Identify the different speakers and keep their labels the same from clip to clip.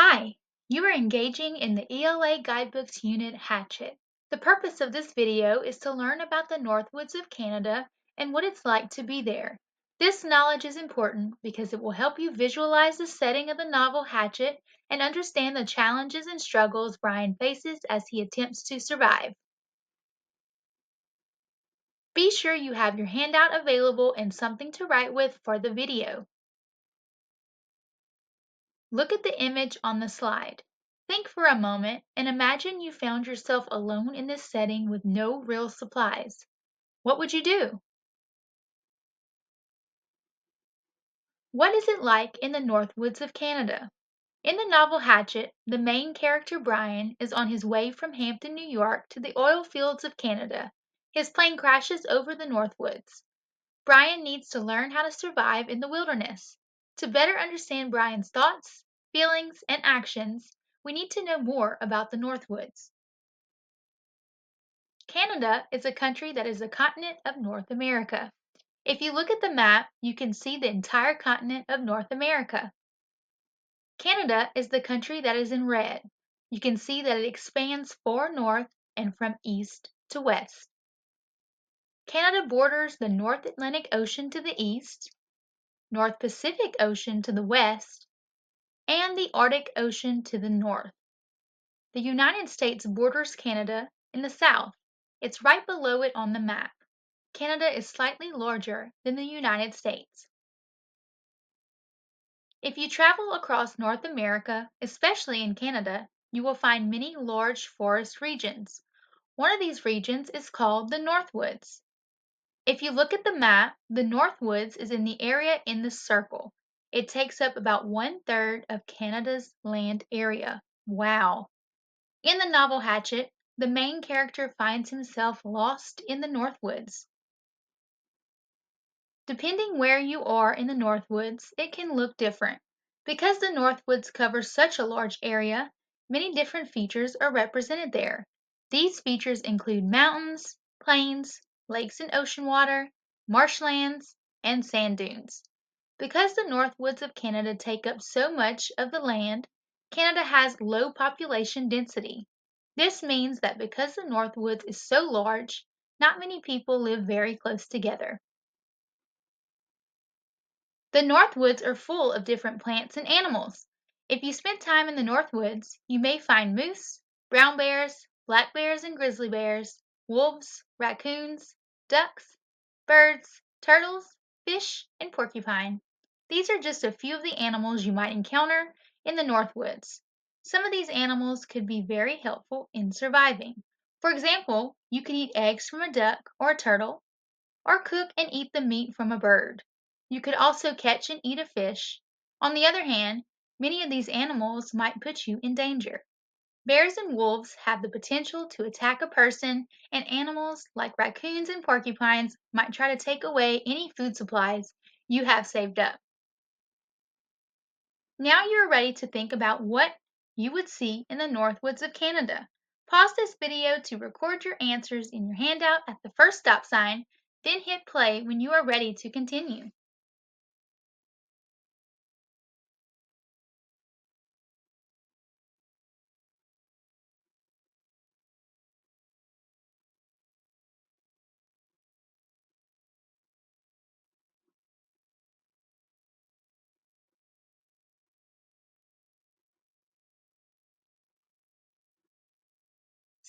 Speaker 1: Hi, you are engaging in the ELA Guidebooks Unit Hatchet. The purpose of this video is to learn about the Northwoods of Canada and what it's like to be there. This knowledge is important because it will help you visualize the setting of the novel Hatchet and understand the challenges and struggles Brian faces as he attempts to survive. Be sure you have your handout available and something to write with for the video. Look at the image on the slide. Think for a moment and imagine you found yourself alone in this setting with no real supplies. What would you do? What is it like in the Northwoods of Canada? In the novel Hatchet, the main character Brian is on his way from Hampton, New York to the oil fields of Canada. His plane crashes over the Northwoods. Brian needs to learn how to survive in the wilderness. To better understand Brian's thoughts, feelings, and actions, we need to know more about the Northwoods. Canada is a country that is a continent of North America. If you look at the map, you can see the entire continent of North America. Canada is the country that is in red. You can see that it expands far north and from east to west. Canada borders the North Atlantic Ocean to the east, North Pacific Ocean to the west, and the Arctic Ocean to the north. The United States borders Canada in the south. It's right below it on the map. Canada is slightly larger than the United States. If you travel across North America, especially in Canada, you will find many large forest regions. One of these regions is called the Northwoods. If you look at the map, the Northwoods is in the area in the circle. It takes up about 1/3 of Canada's land area. Wow! In the novel Hatchet, the main character finds himself lost in the Northwoods. Depending where you are in the Northwoods, it can look different. Because the Northwoods covers such a large area, many different features are represented there. These features include mountains, plains, lakes and ocean water, marshlands, and sand dunes. Because the Northwoods of Canada take up so much of the land, Canada has low population density. This means that because the Northwoods is so large, not many people live very close together. The Northwoods are full of different plants and animals. If you spend time in the Northwoods, you may find moose, brown bears, black bears and grizzly bears, wolves, raccoons, ducks, birds, turtles, fish, and porcupine. These are just a few of the animals you might encounter in the Northwoods. Some of these animals could be very helpful in surviving. For example, you can eat eggs from a duck or a turtle, or cook and eat the meat from a bird. You could also catch and eat a fish. On the other hand, many of these animals might put you in danger. Bears and wolves have the potential to attack a person, and animals like raccoons and porcupines might try to take away any food supplies you have saved up. Now you're ready to think about what you would see in the Northwoods of Canada. Pause this video to record your answers in your handout at the first stop sign, then hit play when you are ready to continue.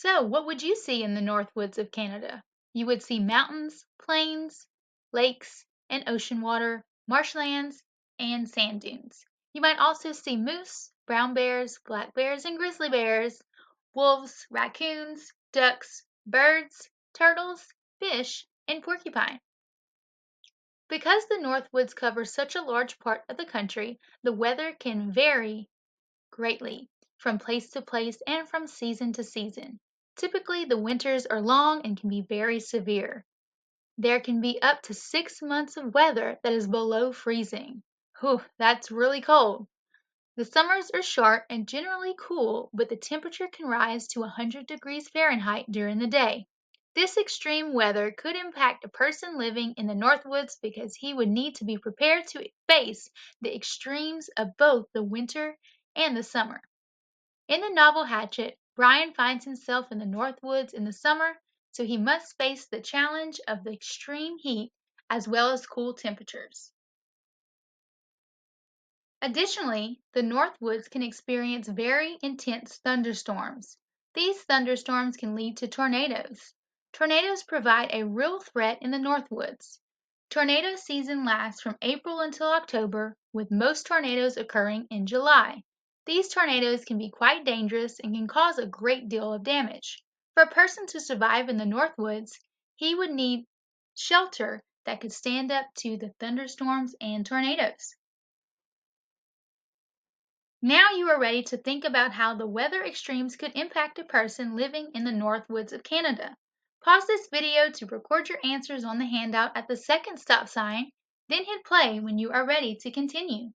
Speaker 1: So, what would you see in the Northwoods of Canada? You would see mountains, plains, lakes, and ocean water, marshlands, and sand dunes. You might also see moose, brown bears, black bears, and grizzly bears, wolves, raccoons, ducks, birds, turtles, fish, and porcupine. Because the Northwoods cover such a large part of the country, the weather can vary greatly from place to place and from season to season. Typically, the winters are long and can be very severe. There can be up to 6 months of weather that is below freezing. Whew, that's really cold. The summers are short and generally cool, but the temperature can rise to 100 degrees Fahrenheit during the day. This extreme weather could impact a person living in the Northwoods because he would need to be prepared to face the extremes of both the winter and the summer. In the novel Hatchet, Brian finds himself in the Northwoods in the summer, so he must face the challenge of the extreme heat as well as cool temperatures. Additionally, the Northwoods can experience very intense thunderstorms. These thunderstorms can lead to tornadoes. Tornadoes provide a real threat in the Northwoods. Tornado season lasts from April until October, with most tornadoes occurring in July. These tornadoes can be quite dangerous and can cause a great deal of damage. For a person to survive in the Northwoods, he would need shelter that could stand up to the thunderstorms and tornadoes. Now you are ready to think about how the weather extremes could impact a person living in the Northwoods of Canada. Pause this video to record your answers on the handout at the second stop sign, then hit play when you are ready to continue.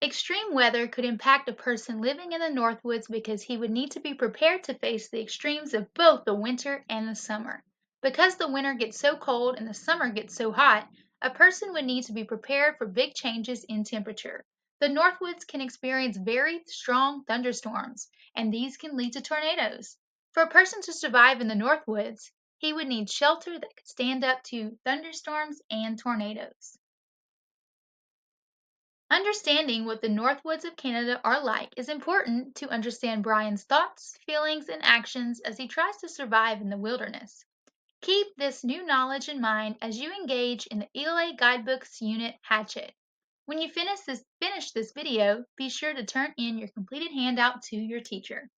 Speaker 1: Extreme weather could impact a person living in the Northwoods because he would need to be prepared to face the extremes of both the winter and the summer. Because the winter gets so cold and the summer gets so hot, a person would need to be prepared for big changes in temperature. The Northwoods can experience very strong thunderstorms, and these can lead to tornadoes. For a person to survive in the Northwoods, he would need shelter that could stand up to thunderstorms and tornadoes. Understanding what the Northwoods of Canada are like is important to understand Brian's thoughts, feelings, and actions as he tries to survive in the wilderness. Keep this new knowledge in mind as you engage in the ELA Guidebooks Unit Hatchet. When you finish this video, be sure to turn in your completed handout to your teacher.